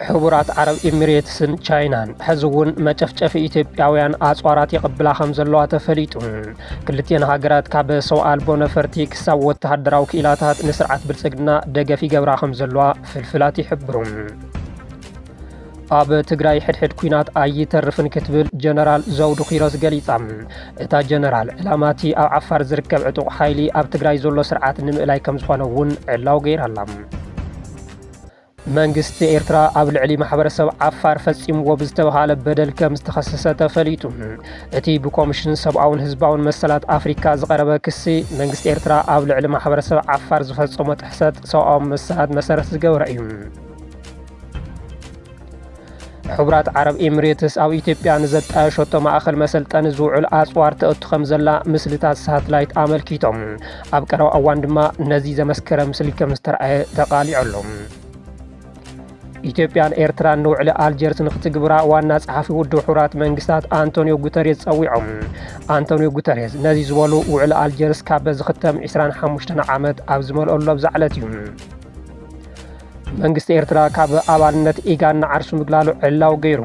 حبرات عرب إميريتسن تشاينان حزون مچفچف ኢትዮጵያውያን አጽዋራት የቅብላ ከምዘለዋ ተፈሊጡ ክልቲአን ሃገራት ካብ ሰውአል ቦነፈርቲ ክሳብ ወተሃደራዊ ክኢላታት ንስርዓት ብልጽግና ደገፍ ይገብራ ከምዘለዋ ፍልፍላት ይሕብሩ ኣብ ትግራይ ሕድሕድ ኩናት ኣይተርፍን ክትብል ጀነራል ዘውዱ ኪሮስ ገሊጻ እታ ጀነራል ዕላማቲ ኣብ ዓፋር ዝርከብ ዕጡቕ ሓይሊ ኣብ ትግራይ ዘሎ ስርዓት ንምእላይ ከም ዝኾነ እውን ዕላው ገይራላ መንግስት ኤርትራ ኣብ ልዕሊ ማሕበረሰብ ዓፋር ፈጺምዎ ብዝተባሃለ በደል ከም ዝተኸሰሰ ተፈሊጡ እቲ ብኮሚሽን ሰብኣውን ህዝባውን መሰላት አፍሪካ ዝቐረበ ክሲ መንግስት ኤርትራ ኣብ ልዕሊ ማሕበረሰብ ዓፋር ዝፈጸሞ ጥሕሰት ሰብኣዊ መሰላት መሰረት ዝገበረ እዩ حبرات عرب إميريتس أو إثيوبيا نزطايشቶ ማእኸል መሰልጠኒ ዝውዕል ኣጽዋር ተእቱ ከም ዘላ ምስልታት ሳተላይት ኣመልኪቶም ኣብ ቀረባ እዋን ድማ ነዚ ዘመስከረ ምስሊ ከም ዝተረኣየ ተቃሊዑሎም ኢትዮጵያን ኤርትራን ንውዕሊ አልጀርስ ንኽትግብራ ዋና ጸሓፊ ውድብ ሕቡራት መንግስታት አንቶኒዮ ጉተሬስ ጸዊዖም አንቶኒዮ ጉተሬስ ነዚ ዝበሉ ውዕሊ አልጀርስ ካብ ዝኽተም 25 ዓመት ኣብ ዝመልአሎ ብዛዕለት እዩ መንግስት ኤርትራ ካብ አባልነት ኢጋድ ንዓርሱ ምግላሉ ዕላው ገይሩ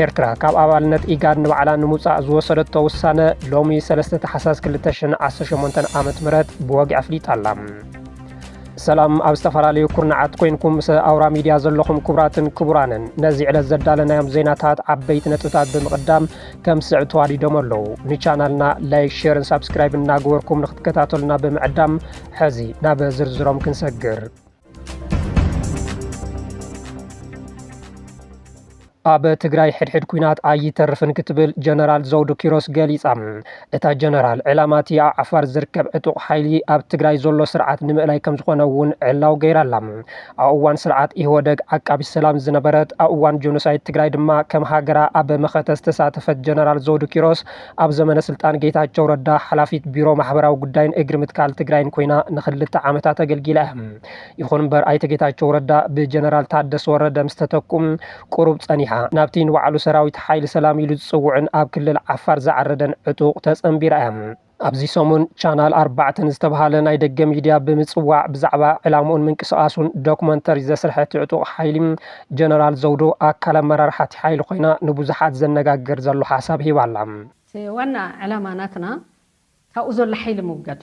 ኤርትራ ካብ አባልነት ኢጋድ ንባዕላ ንምውፃእ ዝወሰደቶ ውሳነ ሎሚ 3 ታሕሳስ 2018 ዓመት ምህረት ብወግዕ ኣፍሊጣላ ሰላም ኣብ ዝተፈላለዩ ኩርናዓት ኮይንኩም ምስ ኣውራ ሚድያ ዘለኹም ክቡራትን ክቡራንን ነዚ ዕለት ዘዳለናዮም ዜናታት ዓበይቲ ነጥብታት ብምቕዳም ከም ስዕ ተዋዲዶም ኣለዉ ንቻናልና ላይክ ሼርን ሳብስክራይብ እናገበርኩም ንኽትከታተሉና ብምዕዳም ሕዚ ናብ ዝርዝሮም ክንሰግር ኣብ ትግራይ ሕድሕድ ኩናት ኣይተርፍን ክትብል ጀነራል ዘውዱ ኪሮስ ገሊጻ እታ ጀነራል ዕላማቲ ኣብ ዓፋር ዝርከብ ዕጡቕ ሓይሊ ኣብ ትግራይ ዘሎ ስርዓት ንምእላይ ከም ዝኾነ እውን ዕላው ገይራላ ኣብ እዋን ስርዓት ኢህወደግ ዓቃቢ ሰላም ዝነበረት ኣብ እዋን ጆኖሳይድ ትግራይ ድማ ከም ሃገራ ኣብ መኸተ ዝተሳተፈት ጀነራል ዘውዱ ኪሮስ ኣብ ዘመነ ስልጣን ጌታቸው ረዳ ሓላፊት ቢሮ ማሕበራዊ ጉዳይን እግሪ ምትካል ትግራይን ኮይና ንኽልተ ዓመታት ኣገልጊላ ይኹን እምበር ኣይተ ጌታቸው ረዳ ብጀነራል ታደሰ ወረደ ምስ ተተኩም ቁሩብ ጸኒሓ ናብቲ ንባዕሉ ሰራዊት ሓይሊ ሰላም ኢሉ ዝጽውዕን ኣብ ክልል ዓፋር ዝዓረደን ዕጡቕ ተጸንቢራ እያ ኣብዚ ሰሙን ቻናል 4 ዝተባሃለ ናይ ደገ ሚድያ ብምጽዋዕ ብዛዕባ ዕላምኡን ምንቅስቓሱን ዶክመንተሪ ዘስርሐት ዕጡቕ ሓይሊ ጀነራል ዘውዱ ኣካል ኣመራርሓ ሓይሊ ኮይና ንብዙሓት ዘነጋግር ዘሎ ሓሳብ ሂባላ ዋና ዕላማ ናትና ካብኡ ዘሎ ሓይሊ ምውጋድ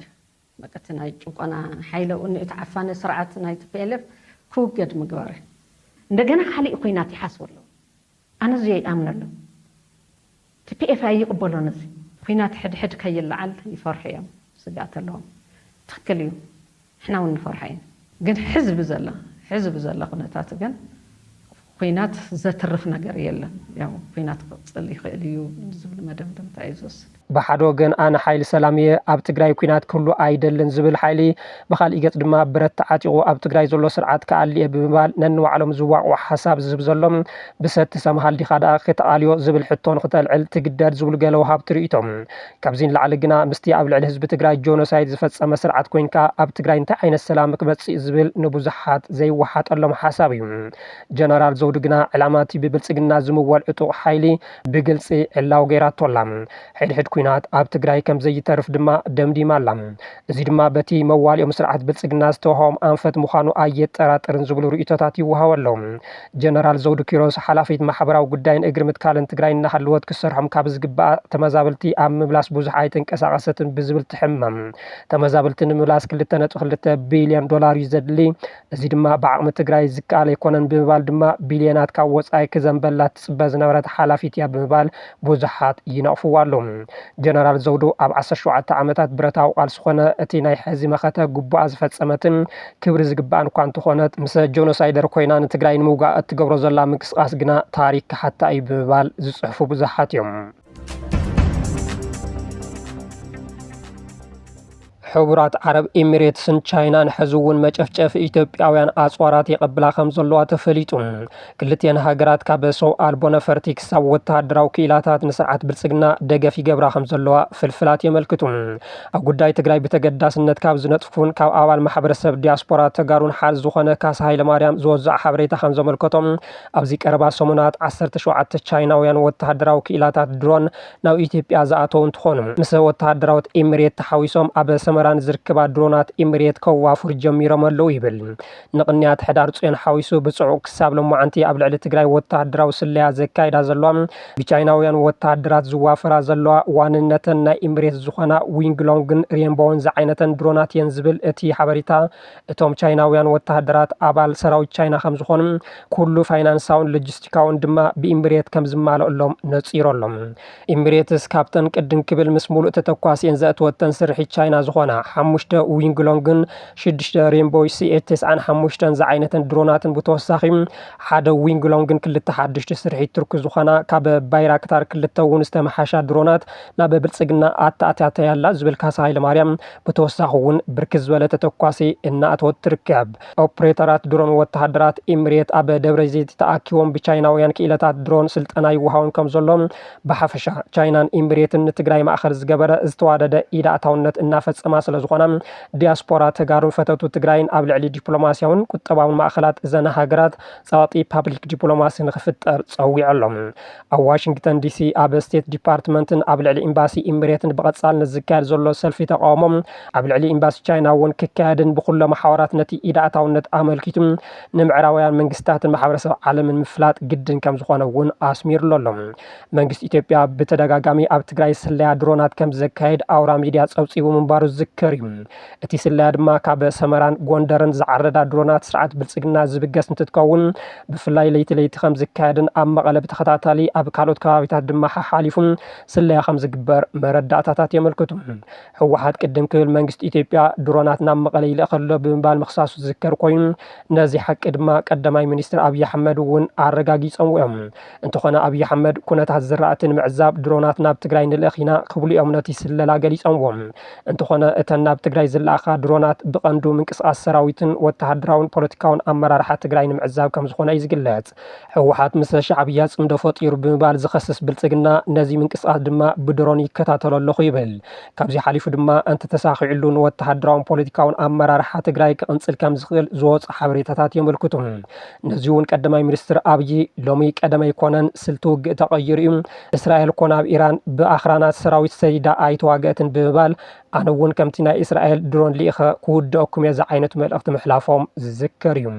በቀት ናይ ጭቆና ሓይሊ እትዓፋነ ስርዓት ናይ TPLF ክውገድ ምግባር እንደገና ካሊእ ኮይናት ይሓስበሉ أنا زي أمنله TPLF يقبلون زي كينات حد كيلعل يفرحيهم سجات لهم تخكليو إحنا ونفرحين جن حزب زلا قناتات جن كينات زترفنا جريلا يعني كينات اللي خليو زبل مدام تعيزوس بحد وجن أنا حيل سلامية أب تجري كينات كله أيدلن زبل حيلي بخال إجت دم برت عتيقو أب تجري زلوا سرعات كاللي بمال ننو على مزوع وحساب زب زلهم بست سمح اللي خدا خط عليو زبل حطون قتال عل تقدر زبل جلو هاب تريتهم كابزين لعلقنا مستي قبل على حزب تجري جونوسايد زفت سرعات كوين كا أب تجري انت عين السلام كبتس زبل نبوزحات زي وحات اللهم حسابيهم جنرال زودقنا علاماتي ببلصقنا زموال عطو حيلي بقلصي علاو غيرات طلام حد ኩናት ኣብ ትግራይ ከም ዘይተርፍ ድማ ደምዲማ ኣላ እዚ ድማ በቲ መዋልኦም ስርዓት ብልጽግና ዝተወሃቦም ኣንፈት ምዃኑ ኣየጠራጥርን ዝብሉ ርእይቶታት ይወሃበሎም ጀነራል ዘውዱ ኪሮስ ሓላፊት ማሕበራዊ ጉዳይን እግሪ ምትካልን ትግራይ እናሃለወት ክሰርሖም ካብ ዝግባእ ተመዛበልቲ ኣብ ምብላስ ብዙሕ ኣይተንቀሳቐሰትን ብዝብል ትሕመም ተመዛበልቲ ንምብላስ 2.2 ቢልዮን ዶላር ዘድሊ እዚ ድማ ብዓቕሚ ትግራይ ዝከኣል ኣይኮነን ብምባል ድማ ቢልዮናት ካብ ወጻኢ ክዘንበላት ትጽበ ዝነበረት ሓላፊት እያ ብምባል ብዙሓት ይነቕፍዋ ኣሎም ጀነራል ዘውዱ ኣብ 17 ዓመታት ብረታዊ ቃልሲ ኾነ እቲ ናይ ሕዚ መኸተ ጉቡኣ ዝፈጸመትን ክብሪ ዝግባእን እኳ እንተኾነት ምስ ጆኖሳይደር ኮይና ንትግራይ ንምውጋእ እትገብሮ ዘላ ምንቅስቓስ ግና ታሪክ ክሓታ እዩ ብምባል ዝጽሕፉ ብዙሓት እዮም حبرات عرب إميريتس تشاينان حزون مچفچف ኢትዮጵያውያን አጽዋራት የቅብላ ከም ዘለዋ ተፈሊጡ ክልቲአን ሃገራት ካብ ሰውአል ቦነፈርቲ ክሳብ ወተሃደራዊ ክኢላታት ንስርዓት ብልጽግና ደገፍ ይገብራ ከም ዘለዋ ፍልፍላት የመልክቱ ኣብ ጉዳይ ትግራይ ብተገዳስነት ካብ ዝነጥፉን ካብ ኣባል ማሕበረሰብ ዲያስፖራ ተጋሩን ሓል ዝኾነ ካሳ ሃይለማርያም ዝወዛዕ ሓበሬታ ከም ዘመልከቶም ኣብዚ ቀረባ ሰሙናት 17 ቻይናውያን ወተሃደራዊ ክኢላታት ድሮን ናብ ኢትዮጵያ ዝኣተው እንትኾኑ ምስ ወተሃደራዊት ኤሚሬት ተሓዊሶም ኣብ ሰመራ ሰመራን ዝርከባ ድሮናት ኤምሬት ከዋፍር ጀሚሮም ኣለው ይብል ንቕንያት ሕዳር ጽዮን ሓዊሱ ብጽዑቕ ክሳብ ሎማዓንቲ ኣብ ልዕሊ ትግራይ ወተሃደራዊ ስለያ ዘካይዳ ዘለዋ ብቻይናውያን ወተሃደራት ዝዋፈራ ዘለዋ ዋንነተን ናይ ኤምሬት ዝኾና ዊንግሎንግን ሬንቦውን ዝዓይነተን ድሮናት የን ዝብል እቲ ሓበሬታ እቶም ቻይናውያን ወተሃደራት ኣባል ሰራዊት ቻይና ከም ዝኾኑ ኩሉ ፋይናንሳውን ሎጂስቲካውን ድማ ብኤምሬት ከም ዝማልአሎም ነፂሮሎም ኤምሬትስ ካብተን ቅድም ክብል ምስ ሙሉእ ተተኳሲአን ዘእትወተን ስርሒት ቻይና ዝኾና 5 ዊንግሎንግን 6 ሬንቦው CH-95 ዝዓይነተን ድሮናትን ብተወሳኺ ሓደ ዊንግሎንግን 2 ሓድሽቲ ስርሒት ቱርክ ዝኾና ካብ ባይራክታር 2 እውን ዝተመሓሻ ድሮናት ናብ ብልጽግና ኣታኣታያላ ዝብል ካሳ ሃይለማርያም ብተወሳኺ እውን ብርክት ዝበለ ተተኳሲ እናኣተወት ትርከብ ኦፕሬተራት ድሮን ወተሃደራት ኤምሬት ኣብ ደብረ ዘይት ተኣኪቦም ብቻይናውያን ክኢለታት ድሮን ስልጠና ይወሃውን ከም ዘሎም ብሓፈሻ ቻይናን ኤምሬትን ንትግራይ ማእኸል ዝገበረ ዝተዋደደ ኢዳእታውነት እናፈጸማ ስለ ዝኾና ዲያስፖራ ተጋሩን ፈተቱ ትግራይን ኣብ ልዕሊ ዲፕሎማስያውን ቁጠባውን ማእኸላት እዘን ሃገራት ጸቕጢ ፓብሊክ ዲፕሎማሲ ንኽፍጠር ጸዊዖሎም ኣብ ዋሽንግተን ዲሲ ኣብ ስቴት ዲፓርትመንትን ኣብ ልዕሊ ኤምባሲ ኤምሬትን ብቐጻል ንዝካየድ ዘሎ ሰልፊ ተቃውሞም ኣብ ልዕሊ ኤምባሲ ቻይና እውን ክካየድን ብኩሎም ማሕበራት ነቲ ኢዳእታውነት ኣመልኪቱ ንምዕራባውያን መንግስታትን ማሕበረሰብ ዓለምን ምፍላጥ ግድን ከም ዝኾነ እውን ኣስሚሩሎም መንግስቲ ኢትዮጵያ ብተደጋጋሚ ኣብ ትግራይ ስለያ ድሮናት ከም ዘካየድ ኣውራ ሚድያ ጸብጺቡ ምንባሩ ዝዝከር እዩ እቲ ስለያ ድማ ካብ ሰመራን ጎንደርን ዝዓረዳ ድሮናት ስርዓት ብልጽግና ዝብገስ እንትትከውን ብፍላይ ለይቲ ከም ዝካየድን ኣብ መቐለ ብተኸታታሊ ኣብ ካልኦት ከባቢታት ድማ ሓሊፉ ስለያ ከም ዝግበር መረዳእታታት የመልክቱ ህወሓት ቅድም ክብል መንግስቲ ኢትዮጵያ ድሮናት ናብ መቐለ ይልእኸሎ ብምባል ምኽሳሱ ዝዝከር ኮይኑ ነዚ ሓቂ ድማ ቀዳማይ ሚኒስትር ኣብይ ኣሕመድ እውን ኣረጋጊጾም እዮም እንተኾነ ኣብይ ኣሕመድ ኩነታት ዝራእቲ ንምዕዛብ ድሮናት ናብ ትግራይ ንልእኺና ክብሉ እዮም ነቲ ስለላ ገሊጾምዎም እንተኾነ እተን ናብ ትግራይ ዝለኣኻ ድሮናት ብቐንዱ ምንቅስቓስ ሰራዊትን ወተሃደራውን ፖለቲካውን ኣመራርሓ ትግራይ ንምዕዛብ ከም ዝኾነ እዩ ዝግለጽ ህወሓት ምስ ሻዕብያ ጽምዶ ፈጢሩ ብምባል ዝኸስስ ብልጽግና ነዚ ምንቅስቓስ ድማ ብድሮን ይከታተሎ ኣለኹ ይብል ካብዚ ሓሊፉ ድማ እንተ ተሳኺዑሉ ንወተሃደራውን ፖለቲካውን ኣመራርሓ ትግራይ ክቕንጽል ከም ዝኽእል ዝወፁ ሓበሬታታት የመልክቱ ነዚ እውን ቀዳማይ ሚኒስትር ኣብይ ሎሚ ቀደመ ይኮነን ስልቲ ውግእ ተቐይሩ እዩ እስራኤል ኮነ ኣብ ኢራን ብኣኽራናት ሰራዊት ሰይዳ ኣይተዋግአትን ብምባል ኣነ እውን ከምቲ ናይ እስራኤል ድሮን ሊኢኸ ክውድአኩም እየ ዝዓይነት መልእኽቲ ምሕላፎም ዝዝከር እዩ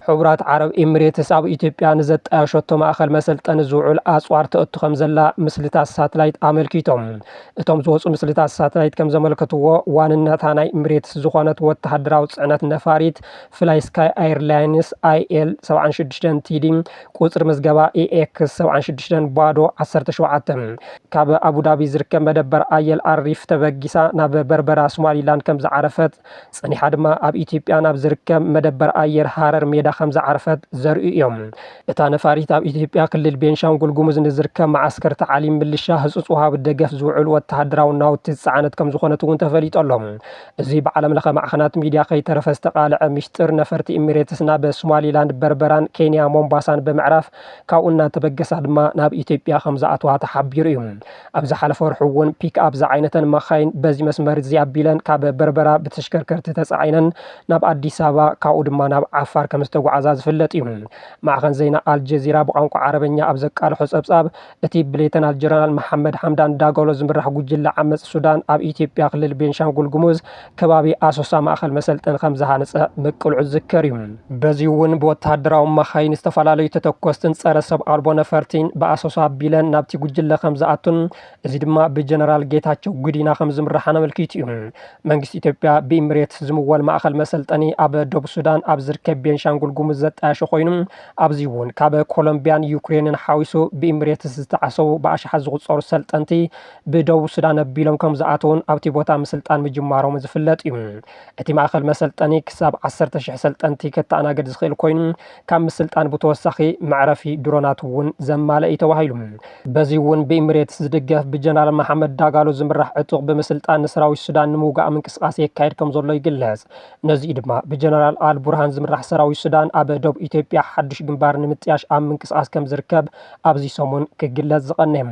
حبرات عرب إماراتس أو إثيوبيا نزت أشوتو مأخل مسلطن زوعل أسوار تأتو خمزلا مسلطات ساتلايت عمل كيتم اتم زوص مسلطات ساتلايت كم زملكتو واننا تاناي إماراتس زخانت وتحدراو صعنات نفاريت فلاي سكاي ايرلاينز IL 76 تيدين قصر مزغبا EX 76 بادو 17 كاب أبو دابي زركب مدبر IL عريف تبغيسا ناب بربرا سوماليلاند كم زعرفت صني حدما أب إثيوبيا ناب زركب مدبر أير حرر ميدا خمزة عرفت زرق يوم اتا نفاريت اب إثيوبيا كلل بينشانغول غومز نزركب معسكر تعليم ملشا هصصوها بالدقف زوعل وتحدراو ناو تسعنت كم زخونت ون تفليطلهم زي بعالم لخ معخنات ميديا خي ترفس تقالع مشتر نفرت إماراتسنا بسوماليلاند بربران كينيا مومباسان بمعرف كاونا تبغس دما ناب إثيوبيا خمزة اتوا تحبير يوم ابز حلف فرحون بيك اب زعينتن مخاين بزي مسمر زي ابيلن كاب بربرا بتشكركرت تسعينن ناب اديس ابا كاو دما ناب عفار كمستو عزاز فلت يوم مع خن زينا الجزيرة بقانق عربية أبزك على حسب صاب أتي بليتنا الجنرال محمد حمدان داغولو زمرح جوجل عمس السودان أب إثيوبيا خلال بينشانغول غومز كبابي أسوسا مع خل مسلطن خمسة هانس مكل عزكر يوم بزيون بوتهدراو مخاين استفلالي تتكوستن صرسب أربو نفرتين بأسوسا بيلن نابتي جوجل خمسة أتون زيد ما بجنرال جيتاتشو غدينا خمس مرحنا ملكيت يوم منجس إثيوبيا بإمارات زموال مع خل مسلطني أب دوب السودان أبزركب بينشانغول غومزت أشخوينم أبزيون كاب كولومبيان يوكرين حاويسو بإماراتس تعسو بأشحال زغصور سلطنتي بدو السودان بيلم كم زعاتون أبتي بوتا مسلطان مجمارو مزفلت يوم أتي مأخل مسلطاني كساب 10,000 سلطنتي كتانا قد زخيل كوين كم مسلطان بتوسخي معرفي دروناتون زمالة يتوهيلم بزيون بإماراتس دقف بجنرال محمد داغالو زمرح عطوق بمسلطان نسراوي السودان نموغا من كسقاسي كايد كم زولو يقلز نزيد ما بجنرال آل برهان زمرح سراوي السودان ሱዳን ኣብ ደቡብ ኢትዮጵያ ሓድሽ ግንባር ንምጥያሽ ኣብ ምንቅስቓስ ከም ዝርከብ ኣብዚ ሰሙን ክግለጽ ዝቐንየ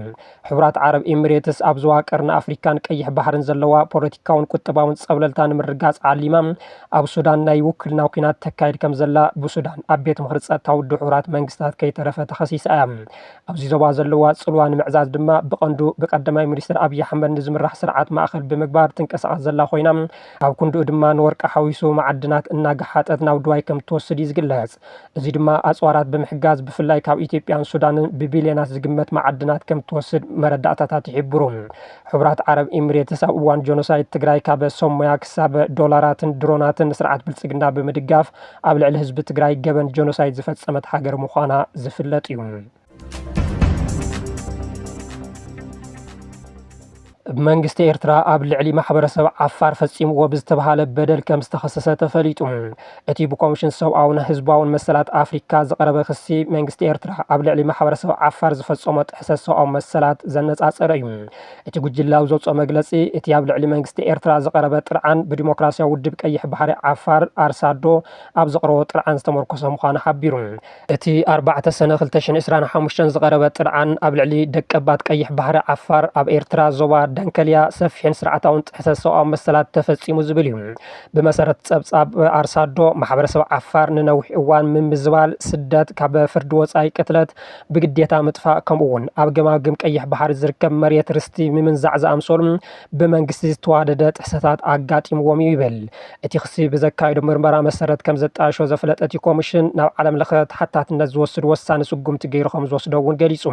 ሕቡራት ዓረብ ኤሚሬትስ ኣብ ዞባ ቀርኒ ኣፍሪካን ቀይሕ ባሕርን ዘለዋ ፖለቲካውን ቁጠባውን ጸብለልታ ንምርጋጽ ዓሊማ ኣብ ሱዳን ናይ ውክልና ኩናት ተካይድ ከም ዘላ ብሱዳን ኣብ ቤት ምኽሪ ጸጥታዊ ድሑራት መንግስታት ከይተረፈ ተኸሲሳ እያ። ኣብዚ ዞባ ዘለዋ ጽልዋ ንምዕዛዝ ድማ ብቐንዱ ብቀዳማይ ሚኒስትር ኣብይ ኣሕመድ ንዝምራሕ ስርዓት ማእኸል ብምግባር ትንቀሳቐስ ዘላ ኮይና ኣብ ኩንድኡ ድማ ንወርቂ ሓዊሱ መዓድናት እናጋሓጠት ናብ ድባይ ከም ትወስድ እዩ ዝግለጽ። እዚ ድማ ኣጽዋራት ብምሕጋዝ ብፍላይ ካብ ኢትዮጵያን ሱዳንን ብቢልዮናት ዝግመት መዓድናት ከም ትወስድ መረዳእታታት ይሕብሩ። ሕቡራት ዓረብ ኤሚሬትስ ኣብ እዋን ጆኖሳይድ ትግራይ ካብ ሶማያ ክሳብ ዶላራትን ድሮናትን ስርዓት ብልጽግና ብምድጋፍ ኣብ ልዕሊ ህዝቢ ትግራይ ገበን ጆኖሳይድ ዝፈጸመት ሃገር ምዃና ዝፍለጥ እዩ። መንግስቲ ኤርትራ ኣብ ልዕሊ ማሕበረሰብ ዓፋር ፈጺምዎ ብዝተባሃለ በደል ከም ዝተኸሰሰ ተፈሊጡ። እቲ ብኮሚሽን ሰብኣውን ህዝባውን መሰላት ኣፍሪካ ዝቐረበ ክሲ መንግስቲ ኤርትራ ኣብ ልዕሊ ማሕበረሰብ ዓፋር ዝፈጸሞ ጥሕሰት ሰብኣዊ መሰላት ዘነጻጸረ እዩ። እቲ ጉጅለ ኣብ ዘውፅኦ መግለጺ እቲ ኣብ ልዕሊ መንግስቲ ኤርትራ ዝቐረበ ጥርዓን ብዲሞክራስያዊ ውድብ ቀይሕ ባሕሪ ዓፋር ኣርሳዶ ኣብ ዘቕረቦ ጥርዓን ዝተመርኮሰ ምዃኑ ሓቢሩ። እቲ 4 ሰነ 2025 ዝቐረበ ጥርዓን ኣብ ልዕሊ ደቀባት ቀይሕ ባሕሪ ዓፋር ኣብ ኤርትራ ዞባ ዳንከልያ ሰፊሕን ስርዓታውን ጥሕሰት ሰብኣዊ መሰላት ተፈጺሙ ዝብል እዩ። ብመሰረት ጸብጻብ ኣርሳዶ ማሕበረሰብ ዓፋር ንነዊሕ እዋን ምምዝባል፣ ስደት፣ ካብ ፍርዲ ወጻኢ ቅትለት፣ ብግዴታ ምጥፋእ ከምኡውን ኣብ ገማግም ቀይሕ ባሕሪ ዝርከብ መሬት ርስቲ ምምንዛዕ ዝኣምሰሉ ብመንግስቲ ዝተዋደደ ጥሕሰታት ኣጋጢምዎም እዩ ይብል። እቲ ክሲ ብዘካየዶ ምርመራ መሰረት ከም ዘጣየሾ ዘፍለጠ እቲ ኮሚሽን ናብ ዓለም ለኸ ተሓታትነት ዝወስድ ወሳኒ ስጉምቲ ገይሩ ከም ዝወስዶ እውን ገሊጹ።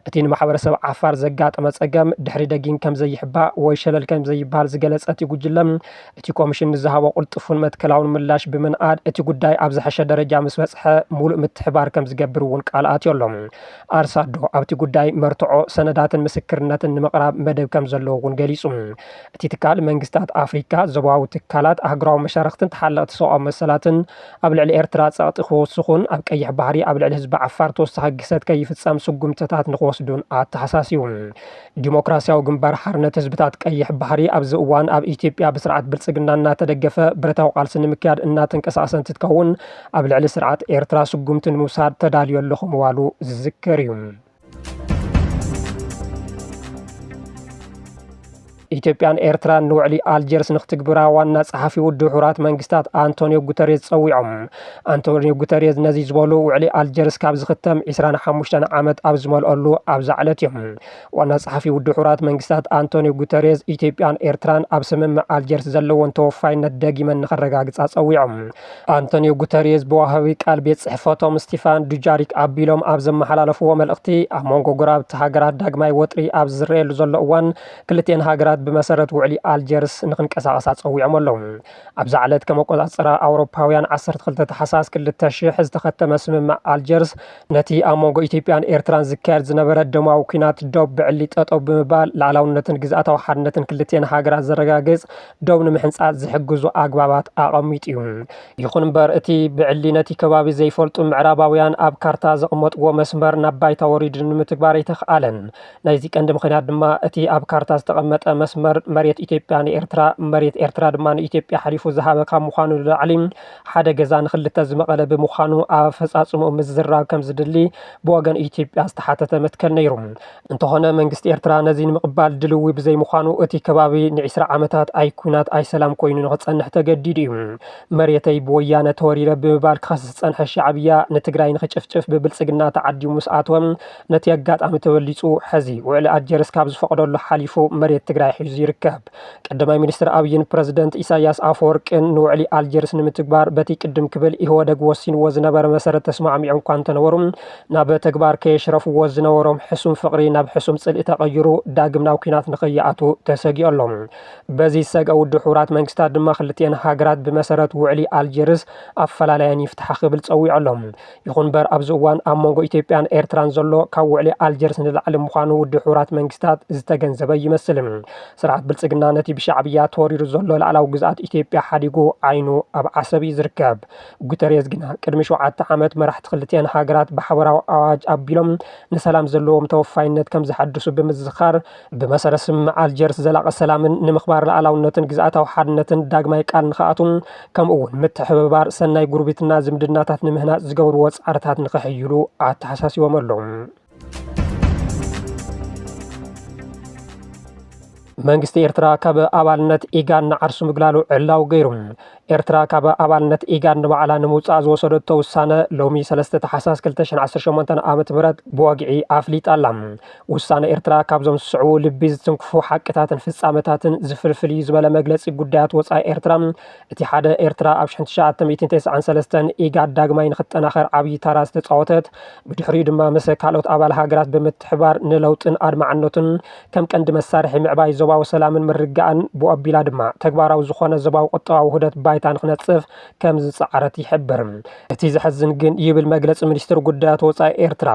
እቲ ንማሕበረሰብ ዓፋር ዘጋጠመ ጸገም ድሕሪ ደጊን ከም ዘይሕባእ ወይ ሸለል ከም ዘይባል ዝገለጸ እቲ ጉጅለ እቲ ኮሚሽን ንዝሃቦ ቁልጥፉን መትከላውን ምላሽ ብምንኣድ እቲ ጉዳይ ኣብ ዝሐሸ ደረጃ ምስ በጽሐ ሙሉእ ምትሕባር ከም ዝገብር እውን ቃልኣት የሎም። ኣርሳዶ ኣብቲ ጉዳይ መርትዖ ሰነዳትን ምስክርነትን ንምቕራብ መደብ ከም ዘለዎ እውን ገሊጹ። እቲ ትካል መንግስታት ኣፍሪካ ዞባዊ ትካላት ኣህጉራዊ መሻርክትን ተሓለቕቲ ሰብኣዊ መሰላትን ኣብ ልዕሊ ኤርትራ ጸቕጢ ክወስኹን ኣብ ቀይሕ ባሕሪ ኣብ ልዕሊ ህዝቢ ዓፋር ተወሳኺ ግሰት ከይፍጸም ስጉምትታት ንክወስዱን ኣተሓሳሲቡ። ዲሞክራስያዊ ግንባር ሓርነት ህዝብታት ቀይሕ ባሕሪ ኣብዚ እዋን ኣብ ኢትዮጵያ ብስርዓት ብልጽግና እናተደገፈ ብረታዊ ቃልሲ ንምክያድ እናተንቀሳቐሰ እንትትከውን ኣብ ልዕሊ ስርዓት ኤርትራ ስጉምቲ ንምውሳድ ተዳልዩ ኣለኹ ምባሉ ዝዝከር እዩ። ኢትዮጵያን ኤርትራን ንውዕሊ ኣልጀርስ ንክትግብራ ዋና ጸሓፊ ውድብ ሕቡራት መንግስታት አንቶኒዮ ጉተሬዝ ጸዊዖም። አንቶኒዮ ጉተሬዝ ነዚ ዝበሉ ውዕሊ ኣልጀርስ ካብ ዝኽተም 25 ዓመት ኣብ ዝመልአሉ ኣብ ዛዕለት እዮም። ዋና ጸሓፊ ውድብ ሕቡራት መንግስታት አንቶኒዮ ጉተሬዝ ኢትዮጵያን ኤርትራን ኣብ ስምምዕ ኣልጀርስ ዘለዎን ተወፋይነት ደጊመን ንኸረጋግጻ ጸዊዖም። አንቶኒዮ ጉተሬዝ ብዋሃቢ ቃል ቤት ጽሕፈቶም ስቲፋን ዱጃሪክ ኣቢሎም ኣብ ዘመሓላለፍዎ መልእኽቲ ኣብ መንጎ ጎራብቲ ሃገራት ዳግማይ ወጥሪ ኣብ ዝረአየሉ ዘሎ እዋን ክልቴን ሃገራት ብመሰረት ውዕሊ ኣልጀርስ ንክንቀሳቐሳ ጸዊዖም ኣለዉ። ኣብዛ ዕለት ከም ኣቆጻጽራ ኣውሮፓውያን 12 ታሕሳስ 2000 ዝተኸተመ ስምምዕ ኣልጀርስ ነቲ ኣብ መንጎ ኢትዮጵያን ኤርትራን ዝካየድ ዝነበረ ደማዊ ኩናት ደው ብዕሊ ጠጠው ብምባል ላዕላውነትን ግዝኣታዊ ሓድነትን ክልቴን ሃገራት ዘረጋግጽ ደው ንምሕንጻጽ ዝሕግዙ ኣግባባት ኣቐሚጡ እዩ። ይኹን እምበር እቲ ብዕሊ ነቲ ከባቢ ዘይፈልጡ ምዕራባውያን ኣብ ካርታ ዘቕመጥዎ መስመር ናብ ባይታ ወሪዱ ንምትግባር ኣይተኸኣለን። ናይዚ ቀንዲ ምኽንያት ድማ እቲ ኣብ ካርታ ዝተቐመጠ መስመር መሬት ኢትዮጵያ ንኤርትራ መሬት ኤርትራ ድማ ንኢትዮጵያ ሓሊፉ ዝሃበ ካብ ምዃኑ ንላዕሊ ሓደ ገዛ ንክልተ ዝመቐለ ብምዃኑ ኣብ ኣፈጻጽምኡ ምዝርራብ ከም ዝድሊ ብወገን ኢትዮጵያ ዝተሓተተ መትከል ነይሩ። እንተኾነ መንግስቲ ኤርትራ ነዚ ንምቕባል ድልዊ ብዘይምዃኑ እቲ ከባቢ ን20 ዓመታት ኣይ ኩናት ኣይ ሰላም ኮይኑ ንኽጸንሕ ተገዲዱ እዩ። መሬተይ ብወያነ ተወሪረ ብምባል ክኸስስ ዝጸንሐ ሻዕብያ ንትግራይ ንኽጭፍጭፍ ብብልጽግና ተዓዲሙ ምስ ኣተወ ነቲ ኣጋጣሚ ተበሊጹ ሕዚ ውዕሊ ኣልጀርስ ካብ ዝፈቕደሉ ሓሊፉ መሬት ትግራይ ሒዙ ይርከብ። ቀዳማይ ሚኒስትር ኣብይን ፕረዚደንት ኢሳያስ ኣፈወርቅን ንውዕሊ ኣልጀርስ ንምትግባር በቲ ቅድም ክብል ኢህወደግ ወሲንዎ ዝነበረ መሰረት ተስማዕሚዖም እኳ እንተነበሩ ናብ ተግባር ከየሽረፍዎ ዝነበሮም ሕሱም ፍቕሪ ናብ ሕሱም ጽልኢ ተቐይሩ ዳግም ናብ ኩናት ንኸይኣቱ ተሰጊኦሎም። በዚ ዝሰግአ ውድብ ሕቡራት መንግስታት ድማ ክልቴን ሃገራት ብመሰረት ውዕሊ ኣልጀርስ ኣፈላላየን ይፍትሓ ክብል ጸዊዑ ኣሎም። ይኹን እምበር ኣብዚ እዋን ኣብ መንጎ ኢትዮጵያን ኤርትራን ዘሎ ካብ ውዕሊ ኣልጀርስ ንላዕሊ ምዃኑ ውድብ ሕቡራት መንግስታት ዝተገንዘበ ይመስል። ስርዓት ብልጽግና ነቲ ብሻዕብያ ተወሪሩ ዘሎ ላዕላዊ ግዝኣት ኢትዮጵያ ሓዲጉ ዓይኑ ኣብ ዓሰብ እዩ ዝርከብ። ጉተሬዝ ግና ቅድሚ 7 ዓመት መራሕቲ ክልቲአን ሃገራት ብሓበራዊ ኣዋጅ ኣቢሎም ንሰላም ዘለዎም ተወፋይነት ከም ዝሓድሱ ብምዝኻር ብመሰረት ስምምዕ ኣልጀርስ ዘላቐ ሰላምን ንምኽባር ላዕላውነትን ግዝኣታዊ ሓድነትን ዳግማይ ቃል ንኽኣቱ ከምኡ እውን ምትሕብባር ሰናይ ጉርቢትና ዝምድናታት ንምህናፅ ዝገብርዎ ፃዕርታት ንኽሕይሉ ኣተሓሳሲቦም ኣለዉ። መንግስቲ ኤርትራ ካብ ኣባልነት ኢጋድ ንዓርሱ ምግላሉ ዕላው ገይሩ። ኤርትራ ካብ ኣባልነት ኢጋድ ንባዕላ ንምውፃእ ዝወሰደቶ ውሳነ ሎሚ 3 ታሕሳስ 2018 ዓ.ም ብወግዒ ኣፍሊጣላ። ውሳነ ኤርትራ ካብዞም ዝስዕቡ ልቢ ዝትንክፉ ሓቅታትን ፍጻመታትን ዝፍልፍል እዩ ዝበለ መግለፂ ጉዳያት ወፃኢ ኤርትራ እቲ ሓደ ኤርትራ ኣብ 1993 ኢጋድ ዳግማይ ንኽጠናኸር ዓብዪ ታራ ዝተፃወተት ብድሕሪኡ ድማ ምስ ካልኦት ኣባል ሃገራት ብምትሕባር ንለውጥን ኣድማዕነቱን ከም ቀንዲ መሳርሒ ምዕባይ ዞባዊ ሰላምን ምርግጋእን ብኣቢላ ድማ ተግባራዊ ዝኾነ ዞባዊ ቁጠባዊ ውህደት ባይታ ንኽነፅፍ ከም ዝፀዓረት ይሕብር። እቲ ዝሕዝን ግን ይብል መግለፂ ሚኒስትር ጉዳያት ወፃኢ ኤርትራ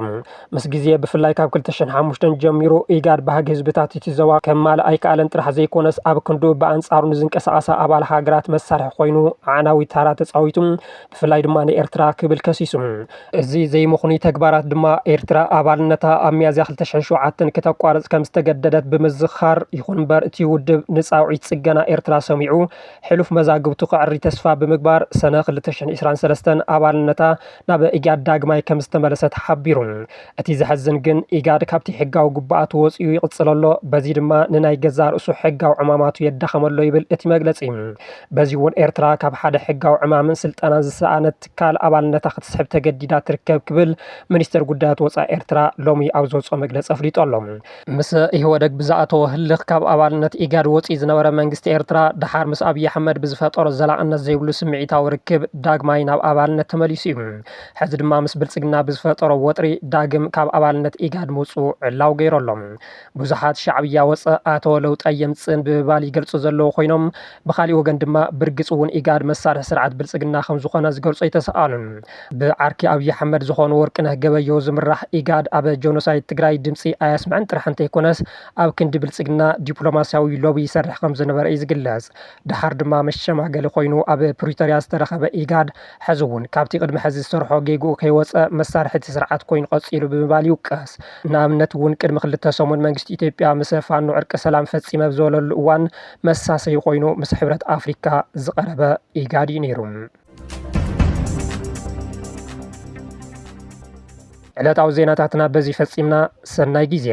ምስ ግዜ ብፍላይ ካብ 2005 ጀሚሩ ኢጋድ ባህጊ ህዝብታት እቲ ዞባ ከማል ኣይከኣለን ጥራሕ ዘይኮነስ ኣብ ክንዱ ብኣንጻሩ ንዝንቀሳቐሳ ኣባል ሃገራት መሳርሒ ኮይኑ ዓናዊ ታራ ተፃዊቱ ብፍላይ ድማ ንኤርትራ ክብል ከሲሱ። እዚ ዘይምኹኒ ተግባራት ድማ ኤርትራ ኣባልነታ ኣብ ሚያዝያ 2007 ክተቋርፅ ከም ዝተገደደት ብምዝኻር ይኹን እምበር እቲ ውድብ ንፃውዒት ፅገና ኤርትራ ሰሚዑ ሕሉፍ መዛግብቱ ክዕሪ ተስፋ ብምግባር ሰነ 2023 ኣባልነታ ናብ ኢጋድ ዳግማይ ከም ዝተመለሰት ሓቢሩ። እቲ ዝሕዝን ግን ኢጋድ ካብቲ ሕጋዊ ግባኣቱ ወፂኡ ይቕፅል ኣሎ፣ በዚ ድማ ንናይ ገዛ ርእሱ ሕጋዊ ዕማማቱ የዳኸመሎ ይብል እቲ መግለፂ። በዚ እውን ኤርትራ ካብ ሓደ ሕጋዊ ዕማምን ስልጠናን ዝሰኣነት ትካል ኣባልነታ ክትስሕብ ተገዲዳ ትርከብ ክብል ሚኒስትር ጉዳያት ወፃኢ ኤርትራ ሎሚ ኣብ ዘውፅኦ መግለፂ ኣፍሊጡ ኣሎ። ምስ ኢህወደግ ብዝኣተወ ህልኽ ካብ ኣባልነት ኢጋድ ወፂኡ ዝነበረ መንግስቲ ኤርትራ ድሓር ምስ ኣብዪ ኣሕመድ ብዝፈጠሮ ዘላቕነት ዘይብሉ ስምዒታዊ ርክብ ዳግማይ ናብ ኣባልነት ተመሊሱ እዩ። ሕዚ ድማ ምስ ብልጽግና ብዝፈጠሮ ወጥሪ ዳግም ካብ ኣባልነት ኢጋድ ምውፅኡ ዕላው ገይረሎም። ብዙሓት ሻዕብያ ወፅእ ኣቶ ለውጠ የምፅን ብምባል ይገልጹ ዘለዉ ኮይኖም ብኻሊእ ወገን ድማ ብርግጽ እውን ኢጋድ መሳርሒ ስርዓት ብልጽግና ከም ዝኾነ ዝገልጾ ይተሰኣሉን። ብዓርኪ ኣብዪ ኣሕመድ ዝኾኑ ወርቅነህ ገበየሁ ዝምራሕ ኢጋድ ኣብ ጆኖሳይድ ትግራይ ድምፂ ኣየስምዕን ጥራሕ እንተይኮነስ ኣብ ክንዲ ብልጽግና ዲፕሎማስያዊ ሎቢ ይሰርሕ ከም ዝነበረ እዩ ዝግለጽ። ድሓር ድማ መሸማገሊ ኮይኑ ኣብ ፕሪቶሪያ ዝተረኸበ ኢጋድ ሕዚ እውን ካብቲ ቅድሚ ሕዚ ዝሰርሖ ጌጉ ከይወፀ መሳርሒ እቲ ስርዓት ኮይኑ ቀፂሉ ብምባል ይውቀስ። ንኣብነት እውን ቅድሚ 2 ሰሙን መንግስቲ ኢትዮጵያ ምስ ፋኖ ዕርቂ ሰላም ፈፂመ ብዝበለሉ እዋን መሳሰይ ኮይኑ ምስ ሕብረት ኣፍሪካ ዝቐረበ ኢጋድ እዩ ነይሩ። ዕለታዊ ዜናታትና በዚ ፈፂምና። ሰናይ ጊዜ